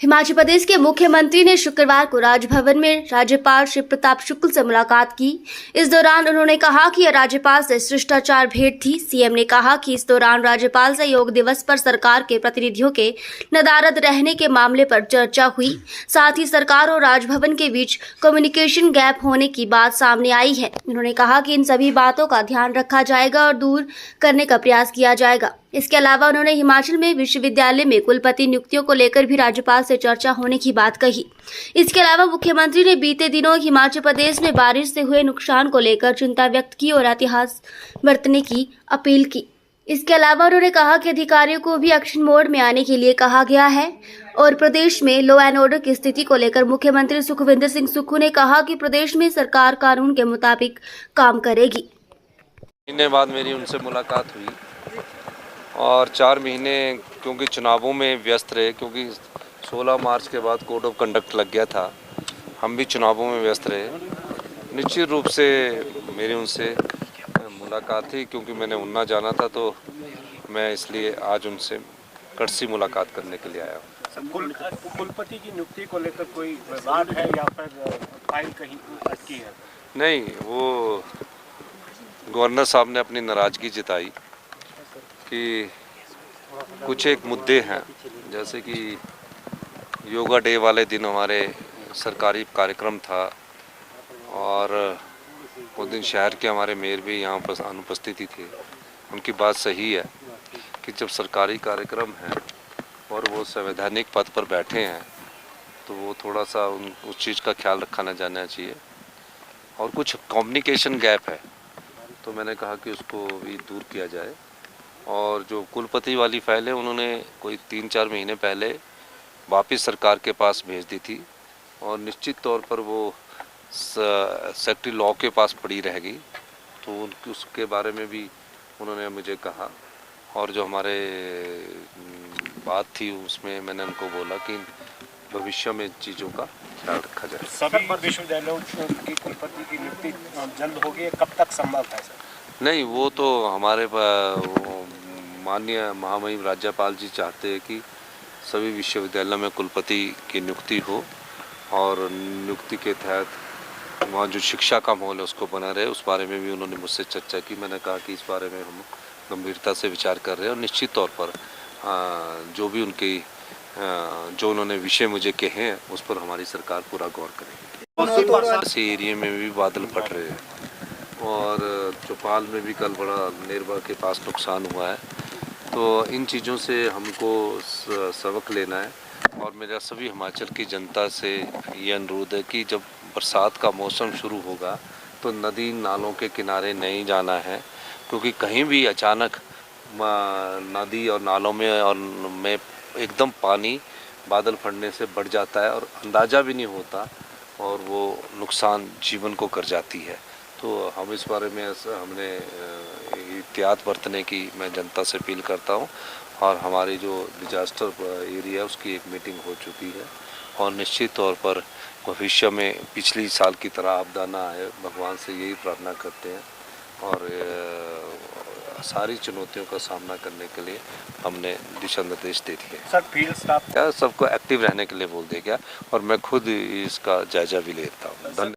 हिमाचल प्रदेश के मुख्यमंत्री ने शुक्रवार को राजभवन में राज्यपाल शिव प्रताप शुक्ल से मुलाकात की। इस दौरान उन्होंने कहा कि राज्यपाल से शिष्टाचार भेंट थी। सीएम ने कहा कि इस दौरान राज्यपाल से योग दिवस पर सरकार के प्रतिनिधियों के नदारद रहने के मामले पर चर्चा हुई। साथ ही सरकार और राजभवन के बीच कम्युनिकेशन गैप होने की बात सामने आई है। उन्होंने कहा कि इन सभी बातों का ध्यान रखा जाएगा और दूर करने का प्रयास किया जाएगा। इसके अलावा उन्होंने हिमाचल में विश्वविद्यालय में कुलपति नियुक्तियों को लेकर भी राज्यपाल से चर्चा होने की बात कही। इसके अलावा मुख्यमंत्री ने बीते दिनों हिमाचल प्रदेश में बारिश से हुए नुकसान को लेकर चिंता व्यक्त की और एहतियात बरतने की अपील की। इसके अलावा उन्होंने कहा कि अधिकारियों को भी एक्शन मोड में आने के लिए कहा गया है और प्रदेश में लॉ एंड ऑर्डर की स्थिति को लेकर मुख्यमंत्री सुखविंदर सिंह सुक्खू ने कहा कि प्रदेश में सरकार कानून के मुताबिक काम करेगी। महीने बाद मेरी उनसे मुलाकात हुई और 4 महीने क्योंकि चुनावों में व्यस्त रहे, क्योंकि 16 मार्च के बाद कोड ऑफ कंडक्ट लग गया था, हम भी चुनावों में व्यस्त रहे। निश्चित रूप से मेरी उनसे मुलाकात थी, क्योंकि मैंने उन्ना जाना था, तो मैं इसलिए आज उनसे कड़सी मुलाकात करने के लिए आया हूँ। कुलपति की नियुक्ति को लेकर कोई विवाद है या फिर फाइल कहीं अटकी है? नहीं, वो गवर्नर साहब ने अपनी नाराज़गी जताई कि कुछ एक मुद्दे हैं, जैसे कि योगा डे वाले दिन हमारे सरकारी कार्यक्रम था और उस दिन शहर के हमारे मेयर भी यहाँ पर अनुपस्थिति थे। उनकी बात सही है कि जब सरकारी कार्यक्रम है और वो संवैधानिक पद पर बैठे हैं तो वो थोड़ा सा उस चीज़ का ख्याल रखा ना जाना चाहिए। और कुछ कम्युनिकेशन गैप है, तो मैंने कहा कि उसको भी दूर किया जाए। और जो कुलपति वाली फाइल है, उन्होंने कोई 3-4 महीने पहले वापस सरकार के पास भेज दी थी और निश्चित तौर पर वो सेक्रेटरी लॉ के पास पड़ी रहेगी, तो उसके बारे में भी उन्होंने मुझे कहा। और जो हमारे बात थी उसमें मैंने उनको बोला कि भविष्य में चीज़ों का ख्याल रखा जाए। सभी विश्वविद्यालयों की कुलपति की नियुक्ति जल्द होगी, कब तक संभव है सर? नहीं, वो तो हमारे माननीय महामहिम राज्यपाल जी चाहते हैं कि सभी विश्वविद्यालयों में कुलपति की नियुक्ति हो और नियुक्ति के तहत वहाँ जो शिक्षा का माहौल है उसको बना रहे। उस बारे में भी उन्होंने मुझसे चर्चा की। मैंने कहा कि इस बारे में हम गंभीरता से विचार कर रहे हैं और निश्चित तौर पर जो भी उनकी जो उन्होंने विषय मुझे कहे हैं उस पर हमारी सरकार पूरा गौर करेगी। ऐसे एरिया में भी बादल फट रहे हैं और चौपाल में भी कल बड़ा नेरवा के पास नुकसान हुआ है, तो इन चीज़ों से हमको सबक लेना है। और मेरा सभी हिमाचल की जनता से ये अनुरोध है कि जब बरसात का मौसम शुरू होगा तो नदी नालों के किनारे नहीं जाना है, क्योंकि कहीं भी अचानक नदी और नालों में एकदम पानी बादल फटने से बढ़ जाता है और अंदाज़ा भी नहीं होता और वो नुकसान जीवन को कर जाती है। तो हम इस बारे में हमने एहतियात बरतने की मैं जनता से अपील करता हूँ। और हमारी जो डिजास्टर एरिया है उसकी एक मीटिंग हो चुकी है और निश्चित तौर पर भविष्य में पिछली साल की तरह आपदा ना आए, भगवान से यही प्रार्थना करते हैं। और सारी चुनौतियों का सामना करने के लिए हमने दिशा निर्देश दे दिए। सर फील्ड स्टाफ सबको एक्टिव रहने के लिए बोल दिया गया और मैं खुद इसका जायजा भी लेता हूँ। धन्यवाद।